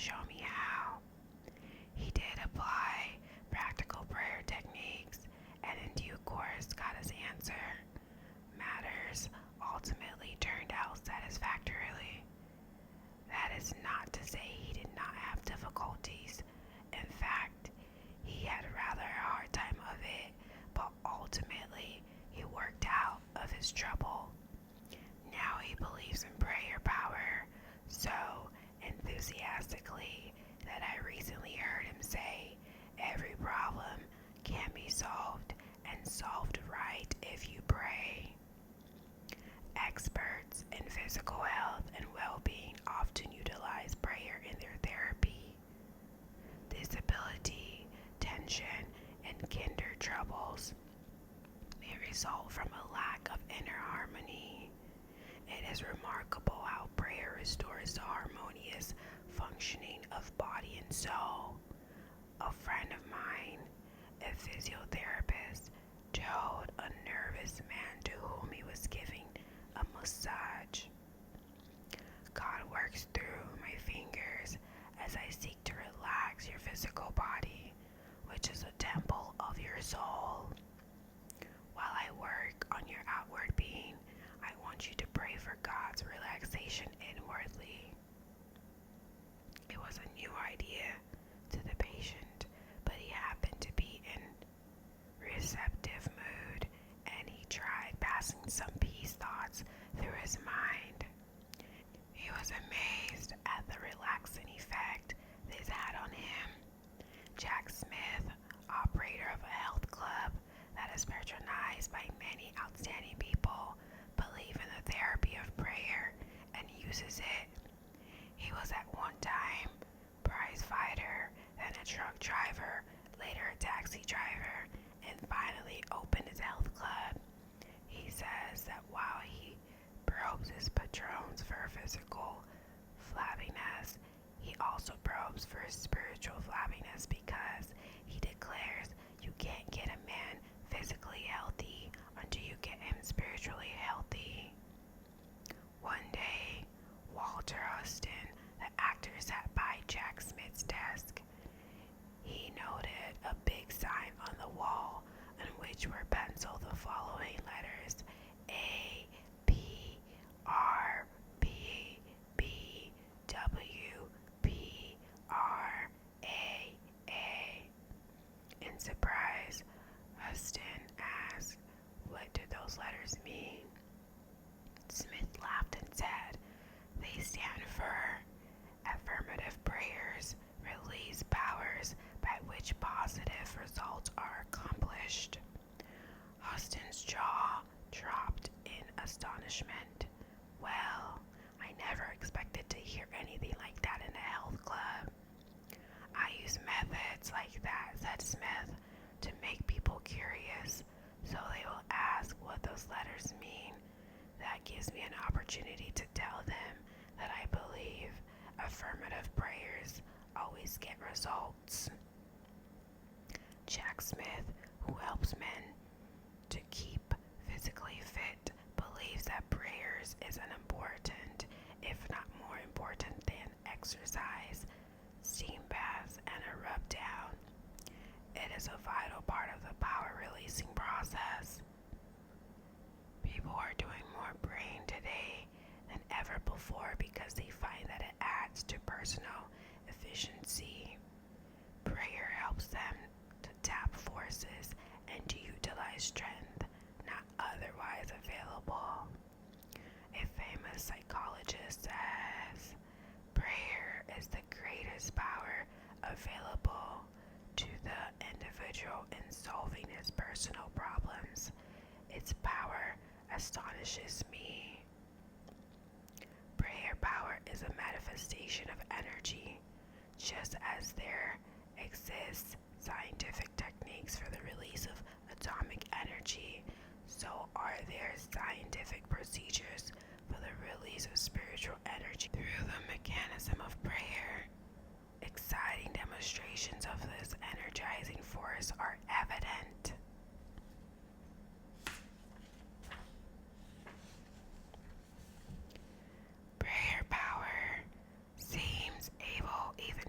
show me how. He did apply practical prayer techniques and in due course got his answer. Matters ultimately turned out satisfactorily. That is not to say he did not have difficulties. In fact, he had rather a hard time of it, but ultimately he worked out of his trouble. Now he believes in prayer power so enthusiastically that I recently heard him say every problem can be solved and solved right if you pray. Experts in physical health and well-being often utilize prayer in their therapy. Disability, tension, and kinder troubles may result from a lack of inner harmony. It is remarkable how prayer restores the harmonious functioning of body and soul. A friend of mine, a physiotherapist, told a nervous man to whom he was giving a massage, God works through my fingers as I seek to relax your physical body, which is a temple of your soul. While I work on your outward being, I want you to pray for God's relaxation inwardly. It was a new idea to the patient, but he happened to be in receptive mood, and he tried passing some peace thoughts through his mind. He was amazed at the relaxing effect this had on him. Jack Smith, operator of a health club that is patronized by many outstanding people, believes in the therapy of prayer and uses it. He was at one time prize fighter, then a truck driver, later a taxi driver, and finally opened his health club. He says that while he probes his patrons for physical flabbiness, he also probes for spiritual flabbiness because he declares you can't get a man physically healthy until you get him spiritually healthy. One day, Walter Huston, the actor, sat by Jack Smith's desk. He noted a big sign on the wall on which were penciled the following letters: A, P, R, B, B, W, P, R, A, A. In surprise, Huston asked, "What do those letters mean?" Smith laughed and said, "They stand for affirmative prayers, release powers by which positive results are accomplished." Huston's jaw dropped in astonishment. "Well, I never expected to hear anything like that in a health club." "I use methods like that," said Smith, "to make people curious, so they will ask what those letters mean. That gives me an opportunity to tell them that I believe affirmative prayers always get results." Jack Smith, who helps men to keep physically fit, believes that prayers is an important, if not more important than exercise, steam baths, and a rub down. It is a vital part of the power releasing process. People are doing more praying today than ever before because they find that it adds to personal efficiency. Prayer helps them to tap forces and to utilize strength not otherwise available. A famous psychologist says, prayer is the greatest power available to the individual in solving his personal problems. Its power astonishes me. Prayer power is a manifestation of energy. Just as there exists scientific techniques for the release of atomic energy, so are there scientific procedures for the release of spiritual energy through the mechanism of prayer. Exciting demonstrations of this energizing force are evident. Prayer power seems able even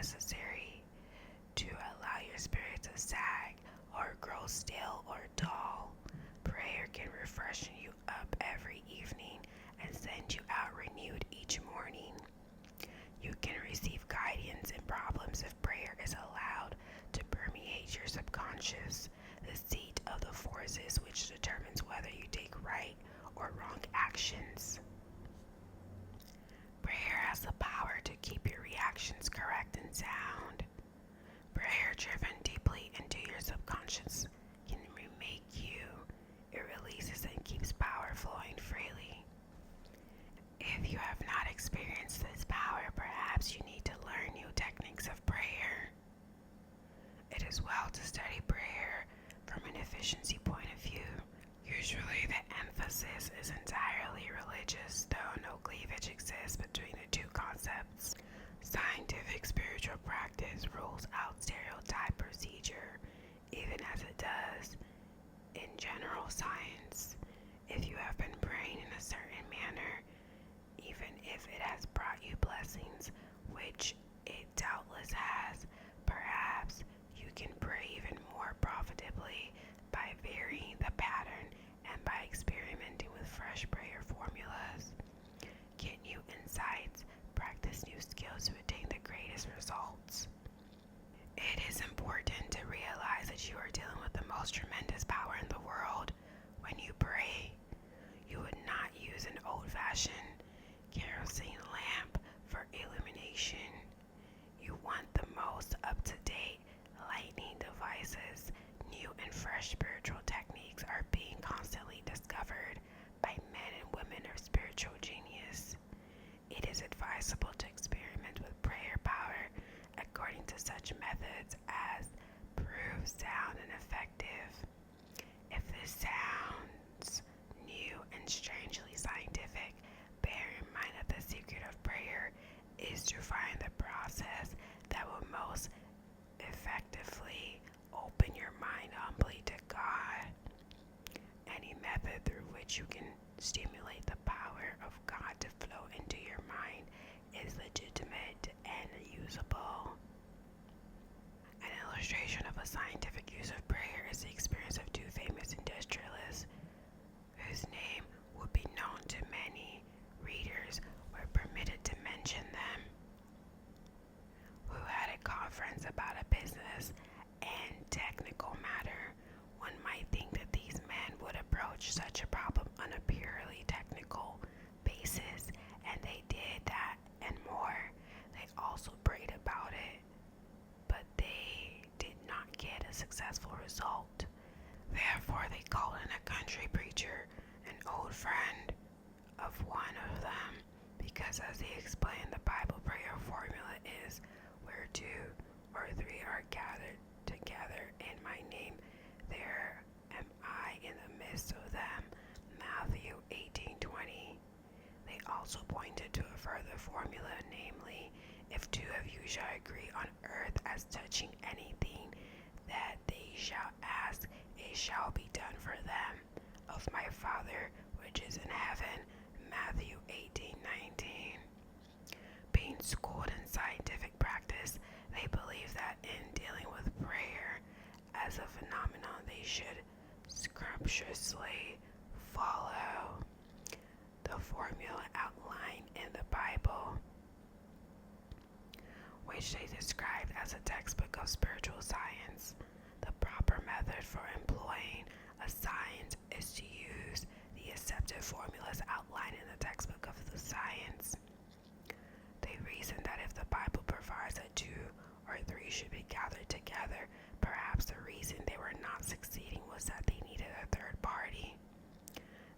necessary to allow your spirit to sag or grow stale or dull. Prayer can refresh you up every evening and send you out renewed each morning. You can receive guidance in problems if prayer is allowed to permeate your subconscious, the seat of the forces which determines whether you take right or wrong actions. Prayer has the power to keep your reactions correct and sound. Prayer driven deeply into your subconscious can remake you. It releases and keeps power flowing freely. If you have not experienced this power, perhaps you need to learn new techniques of prayer. It is well to study prayer from an efficiency point of view. Usually the emphasis is entirely religious, though no cleavage exists between the two concepts. Scientific spiritual practice rules out stereotype procedure, even as it does in general science. If you have been praying in a certain manner, even if it has brought you blessings, which it doubtless has, perhaps you can pray even more profitably by varying the pattern and by experimenting with fresh prayer formulas. Get new insights, practice new skills to attain the greatest results. It is important to realize that you are dealing with the most tremendous power in the world. When you pray, you would not use an old-fashioned kerosene lamp for illumination. You want the most up-to-date lightning devices. New and fresh spiritual techniques are being constantly discovered by men and women of spiritual genius. It is advisable to experiment with prayer power according to such methods as prove sound and effective. If this sounds new and strangely scientific, bear in mind that the secret of prayer is to find the process that will most effectively open your mind humbly to God. Any method through which you can stimulate the power of God to flow into your mind is legitimate and usable. An illustration of a scientific use of prayer is the experience of two famous industrialists whose name would be known to many readers were permitted to mention them, who had a conference about a business and technical matter. One might think that these men would approach such a problem on a purely technical basis, and they did that and more. They also prayed about it, but they did not get a successful result. Therefore, they called in a country preacher, an old friend of one of them, because as he explained, the Bible prayer formula is, where two or three are gathered together in my name, there am I in the midst of them. Matthew 18:20. They also pointed to a further formula, namely, if two of you shall agree on earth as touching anything that they shall ask, it shall be done for them of my Father which is in heaven. Matthew 18:19. Being schooled in scientific practice, they believe that in dealing with prayer as a phenomenon, they should scrupulously follow the formula outlined in the Bible, which they described as a textbook of spiritual science. The proper method for employing a science is to use the accepted formulas outlined in the textbook of the science. They reasoned that if the Bible provides that two or three should be gathered together, perhaps the reason they were not succeeding was that they needed a third party.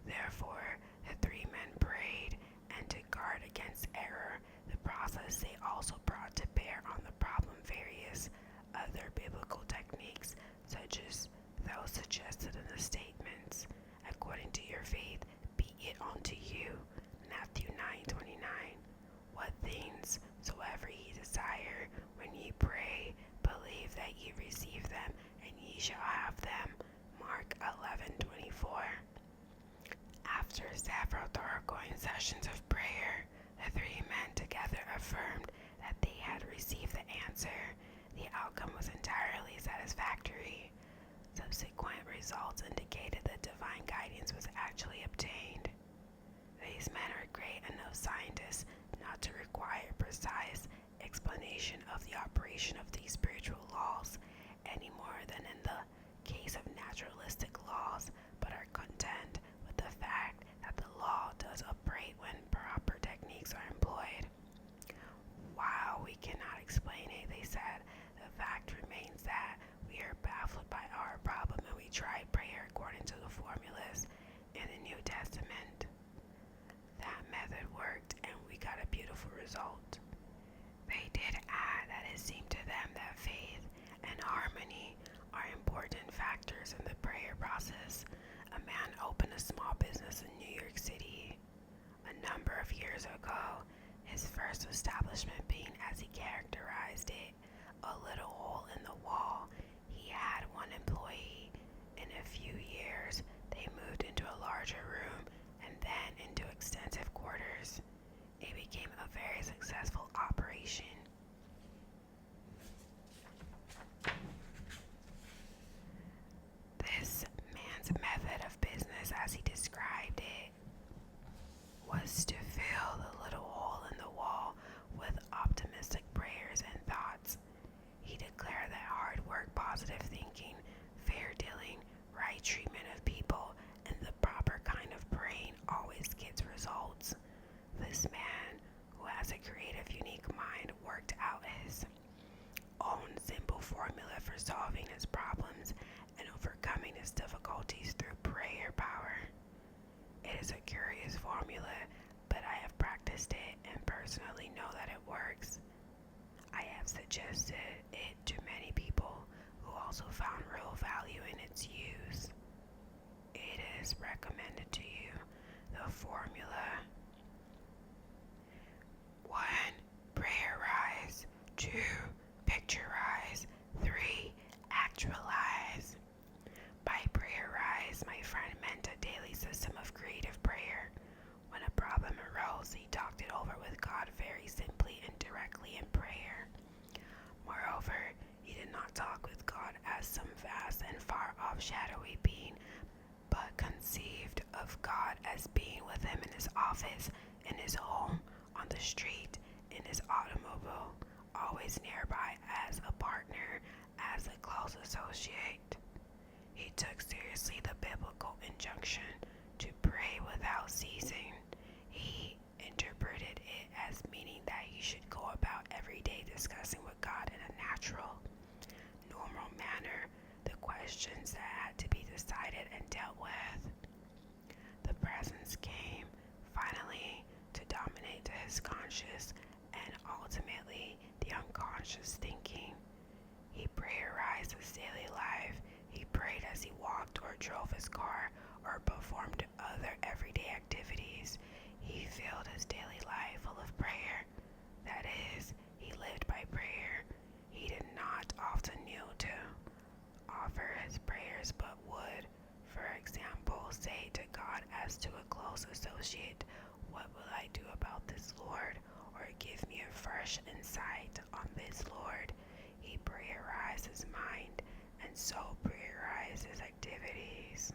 Therefore, the three men prayed, and to guard against error, the process they also brought to bear on the problem various other biblical techniques, such as those suggested in the statements, according to your faith, be it unto you. Matthew 9:29. What things soever ye desire, when ye pray, believe that ye receive them, and ye shall have them. Mark 11:24. After several thoroughgoing sessions of prayer, the three men together affirmed that they had received the answer answer. The outcome was entirely satisfactory. Subsequent results indicated that divine guidance was actually obtained. These men are great enough scientists not to require precise explanation of the operation of these spiritual laws any more than in the case of naturalistic laws, but are content with the fact that the law does operate when proper techniques are employed. While we cannot explain it, they said, the fact remains that we are baffled by our problem and we tried prayer according to the formulas in the New Testament. That method worked and we got a beautiful result. They did add that it seemed to them that faith and harmony are important factors in the prayer process. A man opened a small business in New York City a number of years ago, his first establishment being, as he characterized it, a little hole in the wall. He had one employee. In a few years, they moved into a larger room and then into extensive quarters. It became a very successful operation. This man's method of business, as he described it, was to fill the little hole in the wall with optimistic prayers and thoughts. He declared that hard work, positive thinking, fair dealing, right treatment of people, and the proper kind of praying always gets results. This man, who has a creative, unique mind, worked out his own simple formula for solving his problems and overcoming his difficulties through prayer power. It is a curious formula, but I have practiced it and personally know that it works. I have suggested it to many people who also found real value in its use. It is recommended to you. The formula: 1. Prayerize. 2. Picturize. 3. Actualize. By prayerize, my friend meant a daily system of creative prayer. When a problem arose, he talked it over with God very simply and directly in prayer. Moreover, he did not talk with God as some vast and far-off shadowy being, but conceived of God as being with him in his office, in his home, on the street, in his automobile, always nearby as a partner, as a close associate. He took seriously the biblical injunction to pray without ceasing. He interpreted it as meaning that he should go about every day discussing with God in a natural, normal manner the questions that had to be decided and dealt with. The presence came, finally, to dominate his conscious and ultimately the unconscious thinking. He prayerized his daily life. He prayed as he walked or drove his car or performed other everyday activities. He filled his daily life full of prayer. That is, he lived by prayer. He did not often kneel to offer his prayers, but would, for example, say to God as to a close associate, "What will I do about this, Lord?" Or "Give me a fresh insight on this, Lord." He prayerized his mind and so prayerized his activities.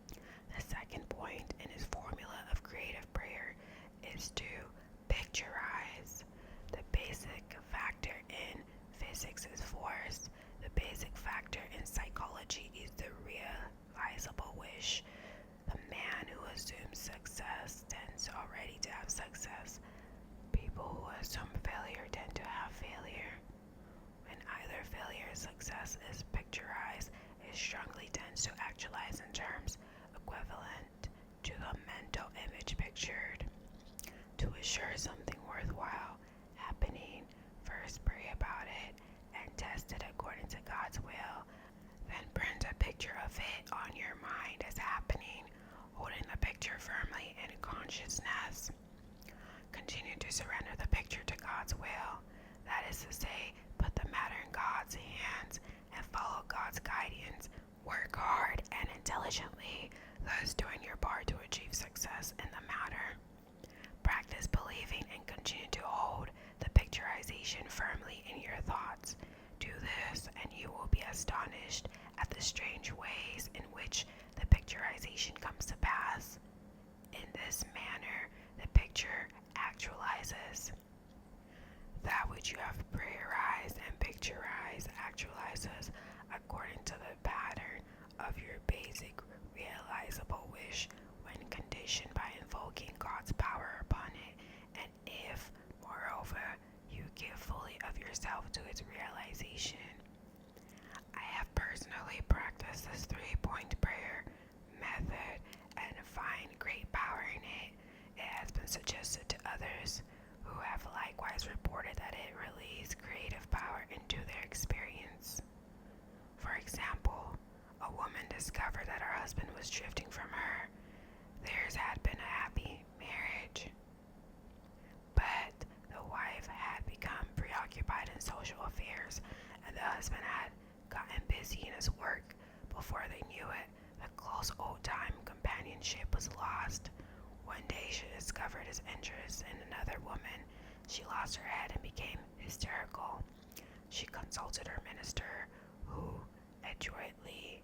The second point in his formula of creative prayer is to picturize. The basic factor in physics is force. The basic factor in psychology is the realizable wish. The man who assumes success tends already to have success. People who assume failure tend to have failure. When either failure or success is picturized, it strongly tends to actualize in terms equivalent to the mental image pictured. To assure something worthwhile happening, first pray about it and test it according to God's will. Then print a picture of it on your mind as happening, holding the picture firmly in consciousness. Continue to surrender the picture to God's will. That is to say, put the matter in God's hands and follow God's guidance. Work hard and intelligently, thus doing your part to achieve success in the matter. Practice believing and continue to hold the picturization picturization firmly in your thoughts. Do this, and you will be astonished at the strange ways in which the picturization comes to pass. In this manner, the picture actualizes. That which you have prayerized and picturized actualizes according to the pattern of your basic realizable wish when conditioned by invoking God's power upon it, and if, moreover, you give fully of yourself to its realization. I have personally practiced this 3-point prayer method and find great power in it. It has been suggested to others who have likewise reported that it released creative power into their experience. For example, a woman discovered that her husband was drifting from her. Theirs had been a happy marriage, but the wife had become preoccupied in social affairs, and the husband had gotten busy in his work. Before they knew it, the close old-time companionship was lost. One day she discovered his interest in another woman. She lost her head and became hysterical. She consulted her minister, who adroitly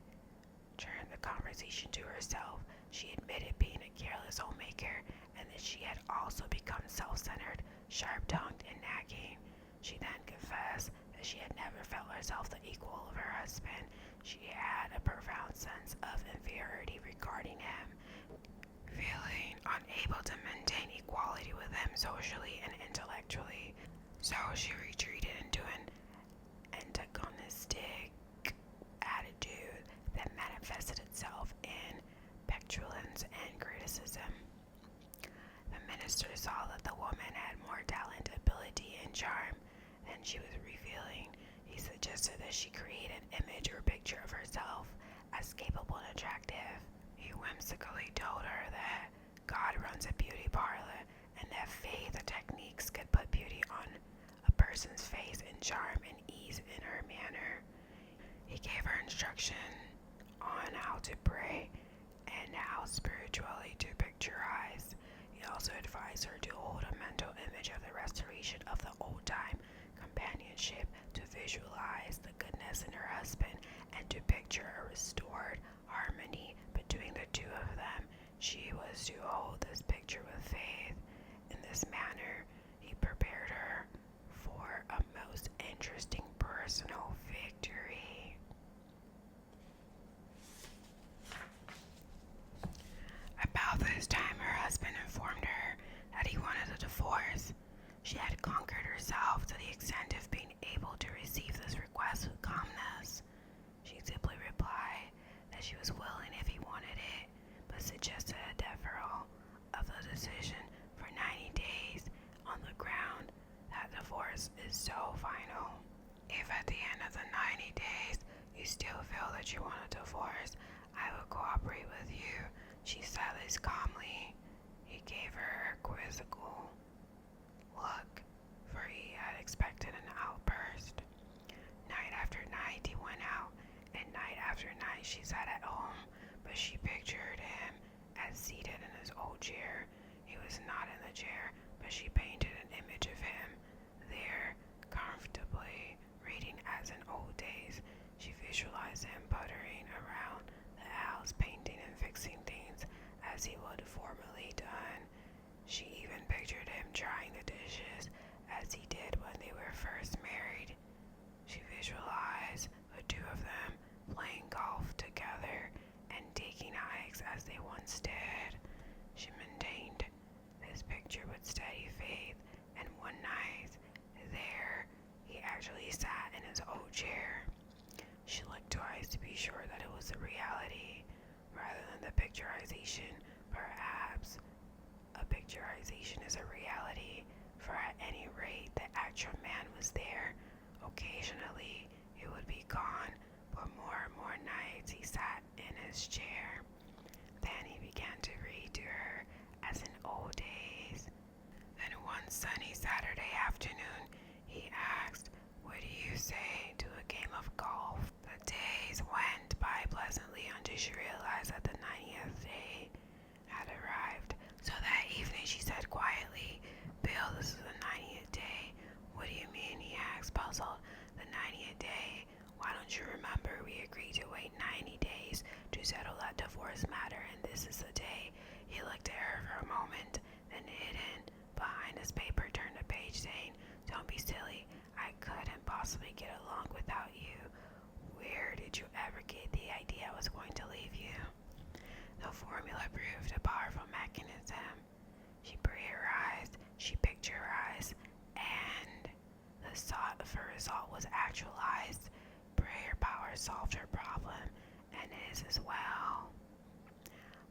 turned the conversation to herself. She admitted being a careless homemaker and that she had also become self-centered, sharp-tongued, and nagging. She then confessed that she had never felt herself the equal of her husband. She had a profound sense of inferiority regarding him, feeling unable to maintain equality with him socially and intellectually. So she retreated into an antagonistic attitude that manifested itself in petulance and criticism. The minister saw that the woman had more talent, ability, and charm than she was revealing. He suggested that she create an image or picture of herself as capable and attractive. He whimsically told her that God runs a beauty parlor and that faith and techniques could put beauty on a person's face and charm and ease in her manner. He gave her instruction on how to pray and how spiritually to picturize. He also advised her to hold a mental image of the restoration of the old-time companionship, to visualize the goodness in her husband, and to picture a restored harmony between the two of them. She was to hold this picture with faith. In this manner, he prepared her for a most interesting personal victory. About this time, her husband informed her that he wanted a divorce. She had conquered herself to the extent of being able to receive this request with calmness. She simply replied that she was willing if he wanted it, but suggested a deferral of the decision for 90 days on the ground that divorce is so final. If at the end of the 90 days you still feel that you want a divorce, I will cooperate with you, she said this calmly. He gave her a quizzical look, for he had expected an outburst. Night after night he went out, and night after night she sat at home, but she pictured him as seated in his old chair. He was not in the chair, but she painted an image of him there, comfortably reading as in old days. She visualized him puttering around the house, painting and fixing things as he would formerly done. She even pictured him drying the dishes as he did when they were first married. She visualized the two of them playing golf together and taking hikes as they once did. She maintained this picture with steady faith, and one night there he actually sat in his old chair. She looked twice to be sure that it was a reality rather than the picturization. Perhaps a picturization is a reality, for at any rate the actual man was there. Occasionally he would be gone, but more and more nights he sat in his chair. Then he began to read to her as in old days. Then one sunny Saturday afternoon he asked, "What do you say to a game of golf?" The days went by pleasantly until she realized that the 90th day had arrived. So that evening she said quietly, "Bill, this is the 90th day. What do you mean or solved her problem, and is as well.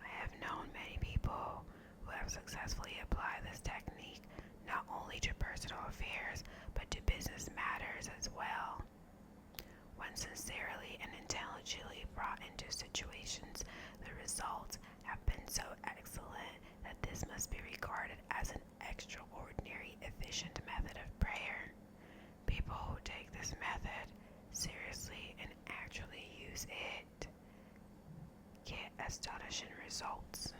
I have known many people who have successfully applied this technique not only to personal affairs but to business matters as well. When sincerely and intelligently brought into situations, the results have been so excellent that this must be regarded as an extraordinary efficient method of prayer. People who take this method seriously and actually use it get astonishing results.